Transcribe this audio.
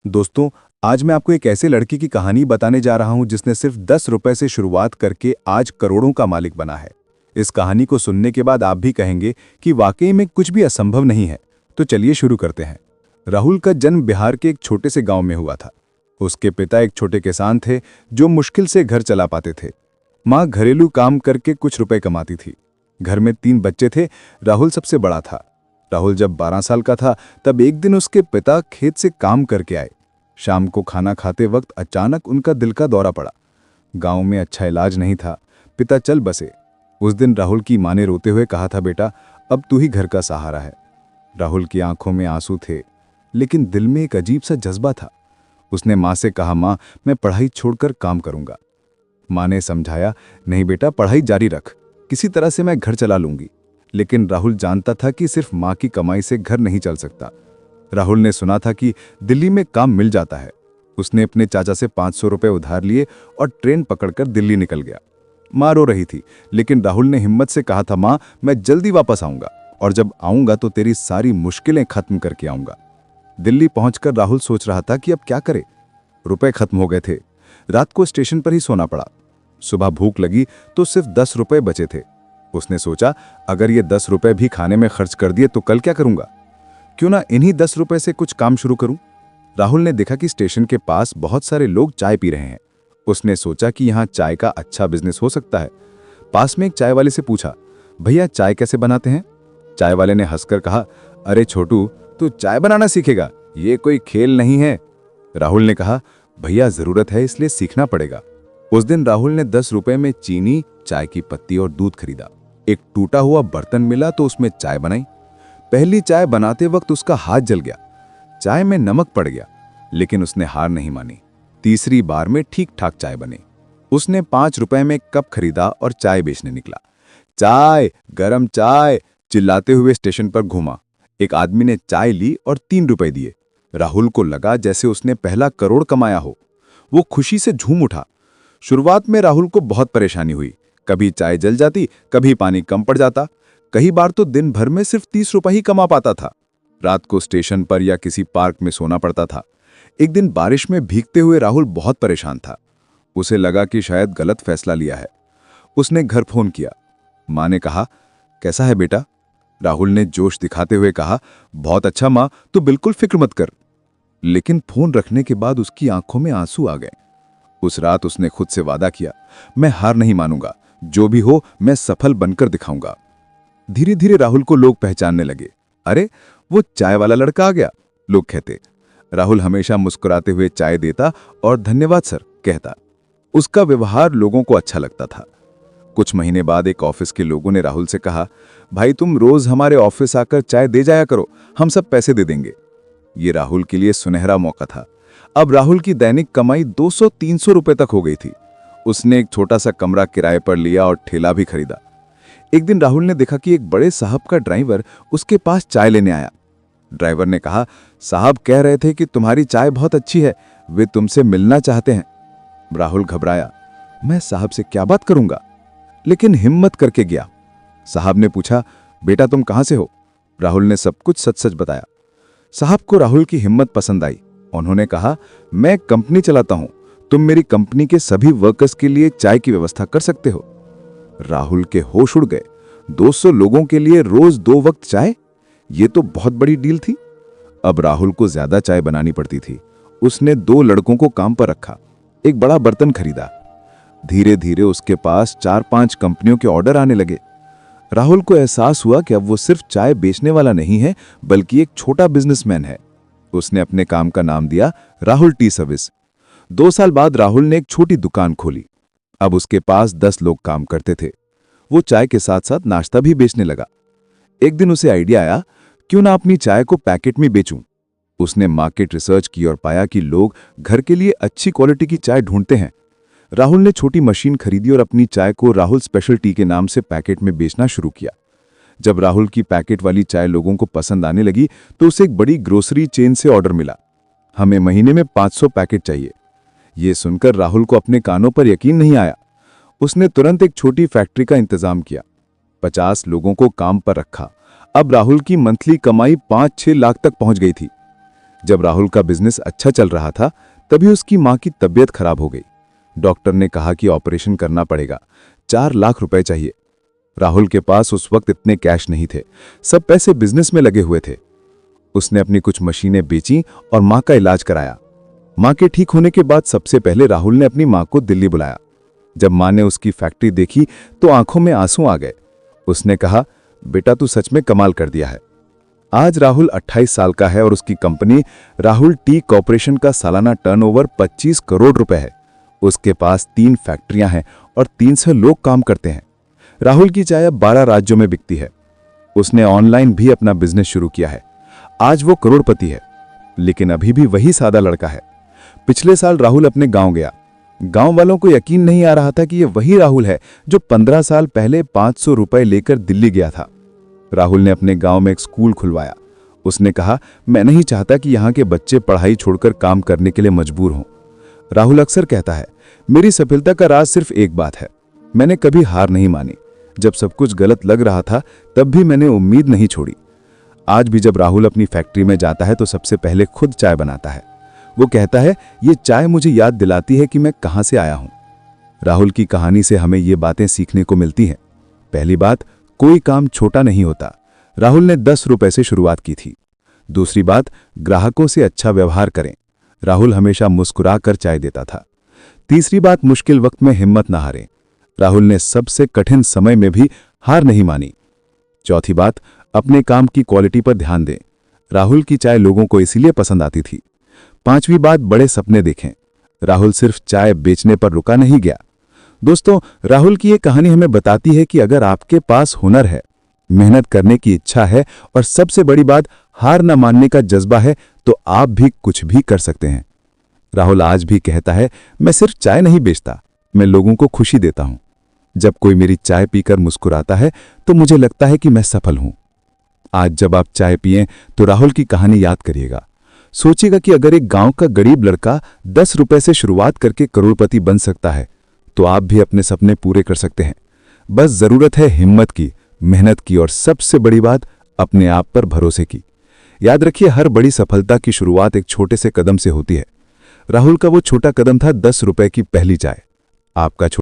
दोस्तों, आज मैं आपको एक ऐसे लड़के की कहानी बताने जा रहा हूं जिसने सिर्फ 10 रुपए से शुरुआत करके आज करोड़ों का मालिक बना है। इस कहानी को सुनने के बाद आप भी कहेंगे कि वाकई में कुछ भी असंभव नहीं है। तो चलिए शुरू करते हैं। राहुल का जन्म बिहार के एक छोटे से गांव में हुआ था। उसके पिता एक छोटे किसान थे जो मुश्किल से घर चला पाते थे। माँ घरेलू काम करके कुछ रुपए कमाती थी। घर में 3 बच्चे थे, राहुल सबसे बड़ा था। राहुल जब 12 साल का था तब एक दिन उसके पिता खेत से काम करके आए। शाम को खाना खाते वक्त अचानक उनका दिल का दौरा पड़ा। गांव में अच्छा इलाज नहीं था, पिता चल बसे। उस दिन राहुल की मां ने रोते हुए कहा था, बेटा अब तू ही घर का सहारा है। राहुल की आंखों में आंसू थे, लेकिन दिल में एक अजीब सा जज्बा था। उसने मां से कहा, मां मैं पढ़ाई छोड़कर काम करूंगा। मां ने समझाया, नहीं बेटा पढ़ाई जारी रख, किसी तरह से मैं घर चला लूंगी। लेकिन राहुल जानता था कि सिर्फ मां की कमाई से घर नहीं चल सकता। राहुल ने सुना था कि दिल्ली में काम मिल जाता है। उसने अपने चाचा से 500 रुपए उधार लिए और ट्रेन पकड़कर दिल्ली निकल गया। मां रो रही थी, लेकिन राहुल ने हिम्मत से कहा था, मां मैं जल्दी वापस आऊंगा और जब आऊंगा तो तेरी सारी मुश्किलें खत्म करके आऊंगा। दिल्ली पहुंचकर राहुल सोच रहा था कि अब क्या करे। रुपए खत्म हो गए थे। रात को स्टेशन पर ही सोना पड़ा। सुबह भूख लगी तो सिर्फ 10 रुपए बचे थे। उसने सोचा, अगर ये 10 रुपए भी खाने में खर्च कर दिए तो कल क्या करूंगा। क्यों ना इन्हीं 10 रुपए से कुछ काम शुरू करूं। राहुल ने देखा कि स्टेशन के पास बहुत सारे लोग चाय पी रहे हैं। उसने सोचा कि यहाँ चाय का अच्छा बिजनेस हो सकता है। पास में एक चाय वाले से पूछा, भैया चाय कैसे बनाते हैं। चाय वाले ने हंसकर कहा, अरे छोटू तू चाय बनाना सीखेगा, ये कोई खेल नहीं है। राहुल ने कहा, भैया जरूरत है इसलिए सीखना पड़ेगा। उस दिन राहुल ने 10 रुपए में चीनी, चाय की पत्ती और दूध खरीदा। एक टूटा हुआ बर्तन मिला तो उसमें चाय बनाई। पहली चाय बनाते वक्त उसका हाथ जल गया। चाय में नमक पड़ गया, लेकिन उसने हार नहीं मानी। तीसरी बार में ठीक ठाक चाय बनी। उसने 5 रुपए में कप खरीदा और चाय बेचने निकला। चाय, गरम चाय चिल्लाते हुए स्टेशन पर घूमा। एक आदमी ने चाय ली और 3 रुपए दिए। राहुल को लगा जैसे उसने पहला करोड़ कमाया हो। वो खुशी से झूम उठा। शुरुआत में राहुल को बहुत परेशानी हुई। कभी चाय जल जाती, कभी पानी कम पड़ जाता। कई बार तो दिन भर में सिर्फ 30 रुपए ही कमा पाता था। रात को स्टेशन पर या किसी पार्क में सोना पड़ता था। एक दिन बारिश में भीगते हुए राहुल बहुत परेशान था। उसे लगा कि शायद गलत फैसला लिया है। उसने घर फोन किया। मां ने कहा, कैसा है बेटा। राहुल ने जोश दिखाते हुए कहा, बहुत अच्छा मां, तू बिल्कुल फिक्र मत कर। लेकिन फोन रखने के बाद उसकी आंखों में आंसू आ गए। उस रात उसने खुद से वादा किया, मैं हार नहीं मानूंगा, जो भी हो मैं सफल बनकर दिखाऊंगा। धीरे धीरे राहुल को लोग पहचानने लगे। अरे वो चाय वाला लड़का आ गया, लोग कहते। राहुल हमेशा मुस्कुराते हुए चाय देता और धन्यवाद सर कहता। उसका व्यवहार लोगों को अच्छा लगता था। कुछ महीने बाद एक ऑफिस के लोगों ने राहुल से कहा, भाई तुम रोज हमारे ऑफिस आकर चाय दे जाया करो, हम सब पैसे दे देंगे। ये राहुल के लिए सुनहरा मौका था। अब राहुल की दैनिक कमाई 200-300 रुपए तक हो गई थी। उसने एक छोटा सा कमरा किराए पर लिया और ठेला भी खरीदा। एक दिन राहुल ने देखा कि एक बड़े साहब का ड्राइवर उसके पास चाय लेने आया। ड्राइवर ने कहा, साहब कह रहे थे कि तुम्हारी चाय बहुत अच्छी है, वे तुमसे मिलना चाहते हैं। राहुल घबराया, मैं साहब से क्या बात करूंगा, लेकिन हिम्मत करके गया। साहब ने पूछा, बेटा तुम कहां से हो। राहुल ने सब कुछ सच सच बताया। साहब को राहुल की हिम्मत पसंद आई। उन्होंने कहा, मैं कंपनी चलाता हूं, तुम मेरी कंपनी के सभी वर्कर्स के लिए चाय की व्यवस्था कर सकते हो। राहुल के होश उड़ गए। 200 लोगों के लिए रोज 2 वक्त चाय, ये तो बहुत बड़ी डील थी। अब राहुल को ज्यादा चाय बनानी पड़ती थी। उसने 2 लड़कों को काम पर रखा, एक बड़ा बर्तन खरीदा। धीरे धीरे उसके पास 4-5 कंपनियों के ऑर्डर आने लगे। राहुल को एहसास हुआ कि अब वो सिर्फ चाय बेचने वाला नहीं है, बल्कि एक छोटा बिजनेसमैन है। उसने अपने काम का नाम दिया राहुल टी सर्विस। 2 साल बाद राहुल ने एक छोटी दुकान खोली। अब उसके पास 10 लोग काम करते थे। वो चाय के साथ साथ नाश्ता भी बेचने लगा। एक दिन उसे आइडिया आया, क्यों ना अपनी चाय को पैकेट में बेचूं। उसने मार्केट रिसर्च की और पाया कि लोग घर के लिए अच्छी क्वालिटी की चाय ढूंढते हैं। राहुल ने छोटी मशीन खरीदी और अपनी चाय को राहुल स्पेशल टी के नाम से पैकेट में बेचना शुरू किया। जब राहुल की पैकेट वाली चाय लोगों को पसंद आने लगी तो उसे एक बड़ी ग्रोसरी चेन से ऑर्डर मिला, हमें महीने में 500 पैकेट चाहिए। ये सुनकर राहुल को अपने कानों पर यकीन नहीं आया। उसने तुरंत एक छोटी फैक्ट्री का इंतजाम किया, 50 लोगों को काम पर रखा। अब राहुल की मंथली कमाई 5-6 लाख तक पहुंच गई थी। जब राहुल का बिजनेस अच्छा चल रहा था तभी उसकी मां की तबीयत खराब हो गई। डॉक्टर ने कहा कि ऑपरेशन करना पड़ेगा, 4 लाख रुपए चाहिए। राहुल के पास उस वक्त इतने कैश नहीं थे, सब पैसे बिजनेस में लगे हुए थे। उसने अपनी कुछ मशीनें बेची और मां का इलाज कराया। मां के ठीक होने के बाद सबसे पहले राहुल ने अपनी मां को दिल्ली बुलाया। जब मां ने उसकी फैक्ट्री देखी तो आंखों में आंसू आ गए। उसने कहा, बेटा तू सच में कमाल कर दिया है। आज राहुल 28 साल का है और उसकी कंपनी राहुल टी कॉर्पोरेशन का सालाना टर्नओवर 25 करोड़ रुपए है। उसके पास 3 फैक्ट्रियां हैं और 300 लोग काम करते हैं। राहुल की चाय अब 12 राज्यों में बिकती है। उसने ऑनलाइन भी अपना बिजनेस शुरू किया है। आज वो करोड़पति है, लेकिन अभी भी वही सादा लड़का है। पिछले साल राहुल अपने गांव गया। गांव वालों को यकीन नहीं आ रहा था कि ये वही राहुल है जो 15 साल पहले 500 रुपए लेकर दिल्ली गया था। राहुल ने अपने गांव में एक स्कूल खुलवाया। उसने कहा, मैं नहीं चाहता कि यहाँ के बच्चे पढ़ाई छोड़कर काम करने के लिए मजबूर हों। राहुल अक्सर कहता है, मेरी सफलता का राज सिर्फ एक बात है, मैंने कभी हार नहीं मानी। जब सब कुछ गलत लग रहा था तब भी मैंने उम्मीद नहीं छोड़ी। आज भी जब राहुल अपनी फैक्ट्री में जाता है तो सबसे पहले खुद चाय बनाता है। वो कहता है, ये चाय मुझे याद दिलाती है कि मैं कहां से आया हूं। राहुल की कहानी से हमें ये बातें सीखने को मिलती हैं। पहली बात, कोई काम छोटा नहीं होता। राहुल ने 10 रुपए से शुरुआत की थी। दूसरी बात, ग्राहकों से अच्छा व्यवहार करें। राहुल हमेशा मुस्कुरा कर चाय देता था। तीसरी बात, मुश्किल वक्त में हिम्मत न हारें। राहुल ने सबसे कठिन समय में भी हार नहीं मानी। चौथी बात, अपने काम की क्वालिटी पर ध्यान दें। राहुल की चाय लोगों को इसीलिए पसंद आती थी। पांचवी बात, बड़े सपने देखें। राहुल सिर्फ चाय बेचने पर रुका नहीं गया। दोस्तों, राहुल की ये कहानी हमें बताती है कि अगर आपके पास हुनर है, मेहनत करने की इच्छा है और सबसे बड़ी बात हार न मानने का जज्बा है तो आप भी कुछ भी कर सकते हैं। राहुल आज भी कहता है, मैं सिर्फ चाय नहीं बेचता, मैं लोगों को खुशी देता हूं। जब कोई मेरी चाय पीकर मुस्कुराता है तो मुझे लगता है कि मैं सफल हूं। आज जब आप चाय पिएं तो राहुल की कहानी याद करिएगा। सोचिएगा कि अगर एक गांव का गरीब लड़का 10 रुपए से शुरुआत करके करोड़पति बन सकता है तो आप भी अपने सपने पूरे कर सकते हैं। बस जरूरत है हिम्मत की, मेहनत की और सबसे बड़ी बात, अपने आप पर भरोसे की। याद रखिए, हर बड़ी सफलता की शुरुआत एक छोटे से कदम से होती है। राहुल का वो छोटा कदम था 10 रुपए की पहली चाय। आपका